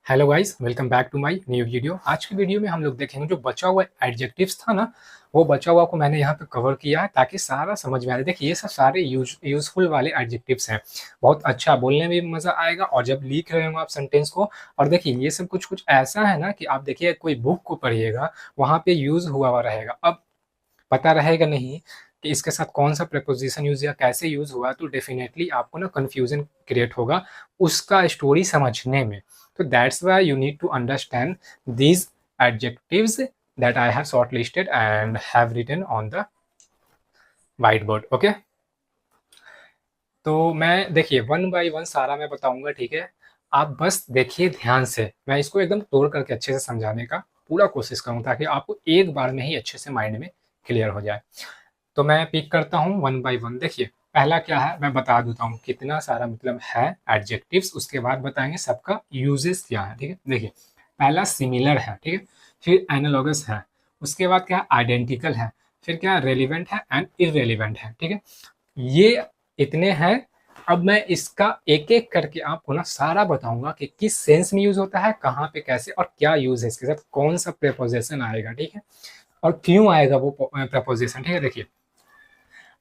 Hello guys, welcome back to my new video. आज की video में हम लोग देखेंगे जो बचा हुआ एडजेक्टिव्स था ना, वो बचा हुआ को मैंने यहाँ पे कवर किया है ताकि सारा समझ में आ जाए। देखिए, ये सब सारे यूजफुल वाले एडजेक्टिव्स हैं। बहुत अच्छा, बोलने में भी मजा आएगा और जब लिख रहे हो आप सेंटेंस को। और देखिए, ये सब कुछ कुछ ऐसा है ना कि आप देखिए कोई बुक को पढ़िएगा, वहाँ पे यूज हुआ हुआ रहेगा। अब पता रहेगा नहीं कि इसके साथ कौन सा प्रेपोजिशन यूज या कैसे यूज हुआ, तो डेफिनेटली आपको ना कंफ्यूजन क्रिएट होगा उसका स्टोरी समझने में। तो that's why you need to understand these adjectives that I have shortlisted and have written on the white board. Okay, तो मैं देखिए वन बाय वन सारा मैं बताऊंगा, ठीक है? आप बस देखिए ध्यान से, मैं इसको एकदम तोड़ करके अच्छे से समझाने का पूरा कोशिश करूँ ताकि आपको एक बार में ही अच्छे से माइंड में क्लियर हो जाए। तो मैं पिक करता हूँ वन बाय वन। देखिए, पहला क्या है मैं बता देता हूँ, कितना सारा मतलब है एडजेक्टिव्स, उसके बाद बताएंगे सबका यूजेस क्या है। ठीक है, देखिए पहला सिमिलर है, ठीक है, फिर एनालॉगस है, उसके बाद क्या आइडेंटिकल है, फिर क्या रेलिवेंट है एंड इररेलिवेंट है। ठीक है, ये इतने हैं। अब मैं इसका एक एक करके आपको ना सारा बताऊंगा कि किस सेंस में यूज होता है, कहाँ पे कैसे और क्या यूज है इसके साथ, कौन सा प्रेपोजिशन आएगा, ठीक है, और क्यों आएगा वो प्रपोजिशन। ठीक है, देखिए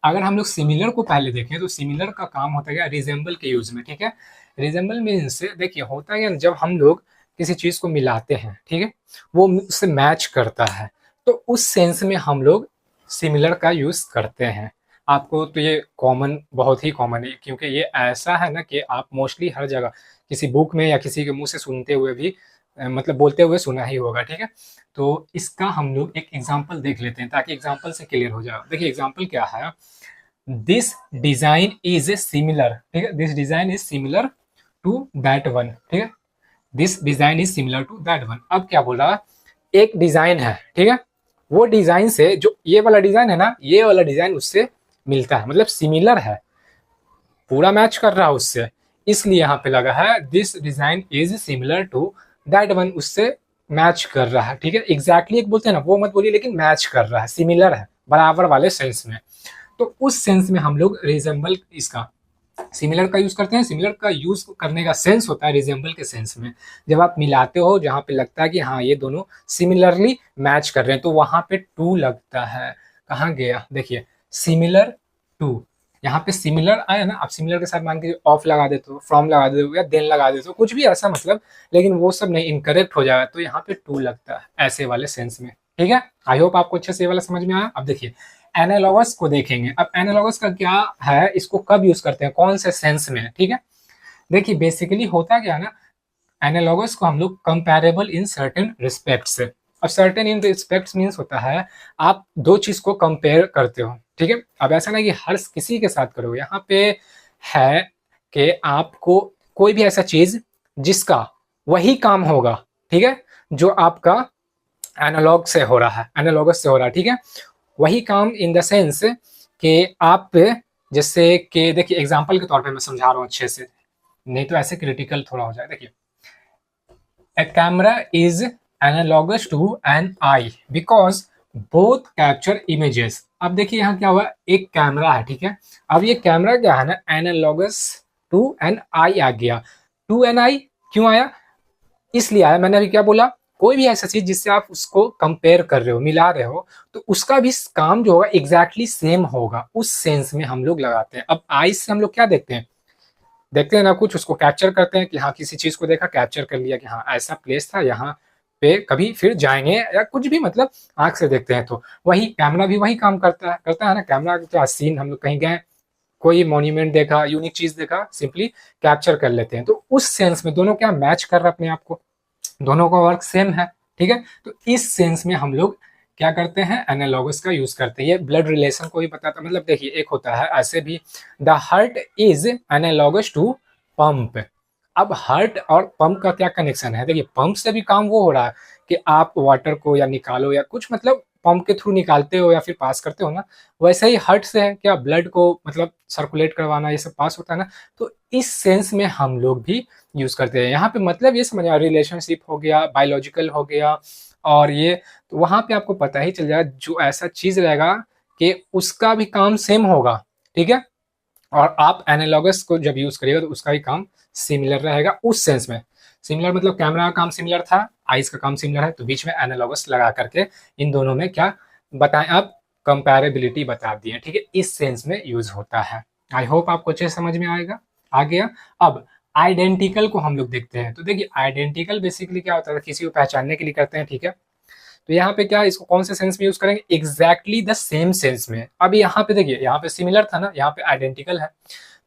अगर हम लोग सिमिलर को पहले देखें तो सिमिलर का काम होता है रिजेंबल के यूज में। ठीक है, रिजेंबल मीन्स देखिए होता है जब हम लोग किसी चीज को मिलाते हैं, ठीक है, वो उससे मैच करता है, तो उस सेंस में हम लोग सिमिलर का यूज करते हैं। आपको तो ये कॉमन, बहुत ही कॉमन है, क्योंकि ये ऐसा है ना कि आप मोस्टली हर जगह किसी बुक में या किसी के मुंह से सुनते हुए भी मतलब बोलते हुए सुना ही होगा। ठीक है, तो इसका हम लोग एक एग्जाम्पल देख लेते हैं ताकि एग्जाम्पल से क्लियर हो जाए। देखिए एग्जाम्पल क्या है, this design is a similar, ठीक है, this design is similar to that one. ठीक है, this design is similar to that one. अब क्या बोल रहा है, एक डिजाइन है, ठीक है, वो डिजाइन से जो ये वाला डिजाइन है ना, ये वाला डिजाइन उससे मिलता है, मतलब सिमिलर है, पूरा मैच कर रहा है उससे, इसलिए यहाँ पे लगा है this design is similar to that one, उससे मैच कर रहा है। ठीक है, एग्जैक्टली एक बोलते हैं ना, वो मत बोलिए, लेकिन मैच कर रहा है, सिमिलर है, बराबर वाले सेंस में। तो उस सेंस में हम लोग रिजेंबल इसका सिमिलर का यूज करते हैं। सिमिलर का यूज करने का सेंस होता है रिजेंबल के सेंस में, जब आप मिलाते हो जहां पे लगता है कि हाँ ये दोनों सिमिलरली मैच कर रहे हैं, तो वहां पे टू लगता है। कहाँ गया, देखिए सिमिलर टू, यहाँ पे सिमिलर आया ना, आप सिमिलर के साथ मान के ऑफ लगा देते हो, फ्रॉम लगा देते हो या देन लगा देते हो, कुछ भी ऐसा मतलब, लेकिन वो सब नहीं, इनकरेक्ट हो जाएगा, तो यहाँ पे टू लगता है ऐसे वाले सेंस में। ठीक है, आई होप आपको अच्छे से ये वाला समझ में आया। अब देखिए एनालॉगस को देखेंगे। अब एनालॉगस का क्या है, इसको कब यूज करते हैं, कौन से सेंस में। ठीक है, देखिए बेसिकली होता क्या है ना, एनालॉगस को हम लोग कंपैरेबल इन सर्टेन रिस्पेक्ट्स। अब सर्टेन इन रिस्पेक्ट्स मीन्स होता है आप दो चीज को कंपेयर करते हो। ठीक है, अब ऐसा ना कि हर किसी के साथ करो, यहाँ पे है कि आपको कोई भी ऐसा चीज जिसका वही काम होगा, ठीक है, जो आपका एनालॉग से हो रहा है, एनालॉगस से हो रहा है, ठीक है, वही काम इन द सेंस कि आप, जैसे कि देखिए एग्जांपल के तौर पे मैं समझा रहा हूँ अच्छे से, नहीं तो ऐसे क्रिटिकल थोड़ा हो जाए। देखिए A camera is analogous to an eye because both capture images। अब देखिए यहाँ क्या हुआ, एक कैमरा है, ठीक है, अब ये कैमरा क्या है ना, एनालॉगस टू एन आई आ गया। टू एन आई क्यों आया, इसलिए आया, मैंने अभी क्या बोला, कोई भी ऐसा चीज जिससे आप उसको कंपेयर कर रहे हो, मिला रहे हो, तो उसका भी काम जो होगा एग्जैक्टली सेम होगा, उस सेंस में हम लोग लगाते हैं। अब आई से हम लोग क्या देखते हैं, देखते हैं ना कुछ, उसको कैप्चर करते हैं कि हाँ किसी चीज को देखा, कैप्चर कर लिया कि हाँ ऐसा प्लेस था, यहाँ पे कभी फिर जाएंगे या कुछ भी, मतलब आंख से देखते हैं। तो वही कैमरा भी वही काम करता है ना, कैमरा का सीन, हम लोग कहीं गए, कोई मॉन्यूमेंट देखा, यूनिक चीज देखा, सिंपली कैप्चर कर लेते हैं, तो उस सेंस में दोनों क्या मैच कर रहा है अपने आप को, दोनों का वर्क सेम है। ठीक है, तो इस सेंस में हम लोग क्या करते हैं, एनालॉगस का यूज करते हैं। ये ब्लड रिलेशन को भी बताता, मतलब देखिए एक होता है ऐसे भी, the heart is analogous to pump. अब हार्ट और पंप का क्या कनेक्शन है, देखिए पंप से भी काम वो हो रहा है कि आप वाटर को या निकालो या कुछ, मतलब पंप के थ्रू निकालते हो या फिर पास करते हो ना, वैसे ही हार्ट से है क्या, ब्लड को मतलब सर्कुलेट करवाना, ये सब पास होता है ना, तो इस सेंस में हम लोग भी यूज करते हैं। यहाँ पे मतलब ये समझ, रिलेशनशिप हो गया, बायोलॉजिकल हो गया, और ये तो वहां पे आपको पता ही चल जाएगा, जो ऐसा चीज रहेगा कि उसका भी काम सेम होगा। ठीक है, और आप एनालॉगस को जब यूज करिएगा तो उसका भी काम सिमिलर रहेगा उस सेंस में। सिमिलर मतलब कैमरा का काम सिमिलर था, आइज का काम सिमिलर है, तो बीच में एनालॉगस लगा करके इन दोनों में क्या बताएं, अब कंपैरेबिलिटी बता दिए, ठीक है, इस सेंस में यूज होता है। आई होप आपको अच्छे समझ में आएगा, आ गया। अब आइडेंटिकल को हम लोग देखते हैं, तो देखिए आइडेंटिकल बेसिकली क्या होता है, किसी को पहचानने के लिए करते हैं, ठीक है। तो यहाँ पे क्या, इसको कौन से सेंस में यूज करेंगे, एग्जैक्टली द सेम सेंस में। अब यहाँ पे देखिए, यहाँ पे सिमिलर था ना, यहाँ पे आइडेंटिकल है,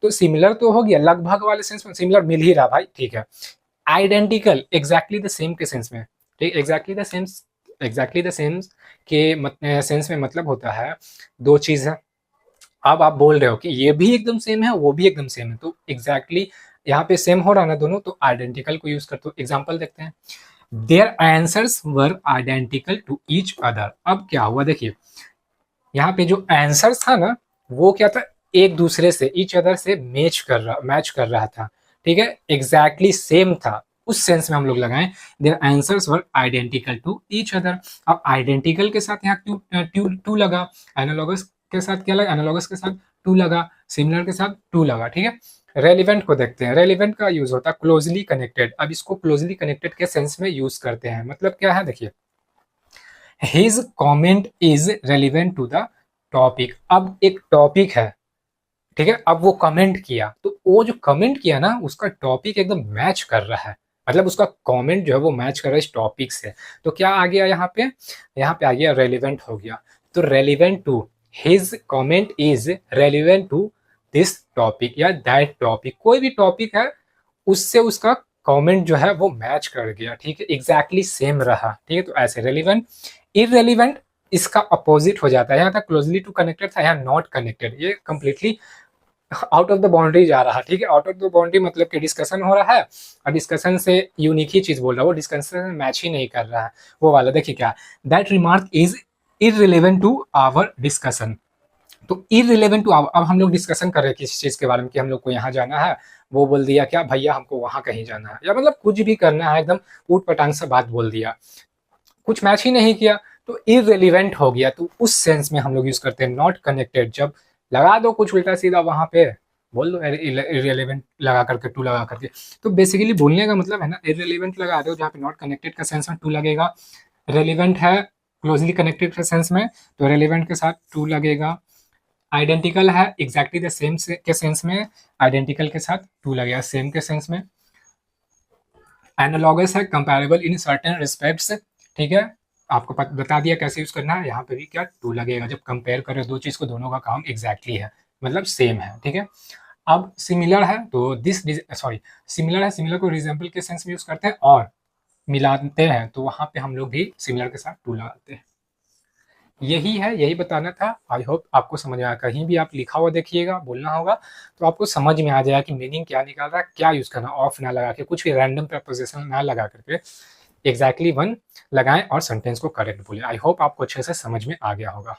तो सिमिलर तो हो गया, लगभग वाले सेंस में सिमिलर मिल ही रहा भाई, ठीक है। आइडेंटिकल एग्जैक्टली द सेम के सेंस में, ठीक, एग्जैक्टली द सेम के सेंस में मतलब होता है दो चीज है। अब आप बोल रहे हो कि ये भी एकदम सेम है, वो भी एकदम सेम है, तो एग्जैक्टली यहाँ पे सेम हो रहा है ना दोनों, तो आइडेंटिकल को यूज करते हो। एग्जाम्पल देखते हैं, their answers were identical to each other. अब क्या हुआ देखिए, यहाँ पे जो आंसर था ना, वो क्या था, एक दूसरे से, ईच अदर से मैच कर रहा था, ठीक है, एग्जैक्टली सेम था, उस सेंस में हम लोग लगाएं, their answers were identical to each other. अब आइडेंटिकल के साथ यहाँ टू लगा, एनालॉगस के साथ क्या लगा, एनालॉगस के साथ टू लगा, सिमिलर के साथ टू लगा, ठीक है। रेलिवेंट को देखते हैं, रेलिवेंट का यूज होता है क्लोजली कनेक्टेड। अब इसको क्लोजली कनेक्टेड के सेंस में यूज करते हैं, मतलब क्या है देखिए, his comment is relevant to the topic. अब एक टॉपिक है, ठीक है, अब वो कमेंट किया, तो वो जो कमेंट किया ना, उसका टॉपिक एकदम मैच कर रहा है, मतलब उसका कमेंट जो है वो मैच कर रहा है इस टॉपिक से। तो क्या आ गया यहाँ पे आ गया रेलिवेंट हो गया। तो relevant to, his comment is relevant to this topic या दैट टॉपिक, कोई भी टॉपिक है उससे उसका कमेंट जो है वो मैच कर गया, ठीक है, एग्जैक्टली सेम रहा, ठीक है। तो ऐसे रेलिवेंट, इररेलिवेंट इसका अपोजिट हो जाता है, यहाँ तक क्लोजली टू कनेक्टेड था, यहाँ नॉट कनेक्टेड, ये completely out of the boundary जा रहा, ठीक है। आउट ऑफ द बाउंड्री मतलब कि डिस्कशन हो रहा है और डिस्कशन से यूनिक ही चीज बोल रहा है, वो डिस्कशन से मैच ही नहीं कर रहा है, वो वाला देखिए क्या, that remark is irrelevant to our discussion. तो इररिलेवेंट टू, अब हम लोग डिस्कशन कर रहे हैं किसी चीज के बारे में कि हम लोग को यहाँ जाना है, वो बोल दिया क्या, भैया हमको वहां कहीं जाना है, या मतलब कुछ भी करना है, एकदम ऊट पटांग से बात बोल दिया, कुछ मैच ही नहीं किया, तो इररिलेवेंट हो गया। तो उस सेंस में हम लोग यूज करते हैं नॉट कनेक्टेड, जब लगा दो कुछ उल्टा सीधा वहां पे, बोल दो इररिलेवेंट लगा करके, टू लगा करके। तो बेसिकली बोलने का मतलब है ना, इररिलेवेंट लगा दो जहाँ पे नॉट कनेक्टेड का सेंस में टू लगेगा, रेलिवेंट है क्लोजली कनेक्टेड के सेंस में, तो रेलिवेंट के साथ टू लगेगा, आइडेंटिकल है एग्जैक्टली द सेम के सेंस में, आइडेंटिकल के साथ टू लगेगा सेम के सेंस में, एनालॉगस है कंपैरेबल इन सर्टेन रिस्पेक्ट्स, ठीक है, आपको बता दिया कैसे यूज करना है, यहाँ पे भी क्या टू लगेगा, जब कंपेयर करें दो चीज को, दोनों का काम एग्जैक्टली है, मतलब सेम है, ठीक है। अब सिमिलर है तो सिमिलर है, सिमिलर को रिजेंबल के सेंस में यूज करते हैं, और मिलाते हैं तो वहां पे हम लोग भी सिमिलर के साथ टू लगाते हैं। यही है, यही बताना था। आई होप आपको समझ में आया, कहीं भी आप लिखा हुआ देखिएगा, बोलना होगा तो आपको समझ में आ जाएगा कि मीनिंग क्या निकाल रहा है, क्या यूज करना, ऑफ ना लगा के, कुछ भी रैंडम प्रपोजिशन ना लगा करके एग्जैक्टली वन लगाएं और सेंटेंस को करेक्ट बोले। आई होप आपको अच्छे से समझ में आ गया होगा।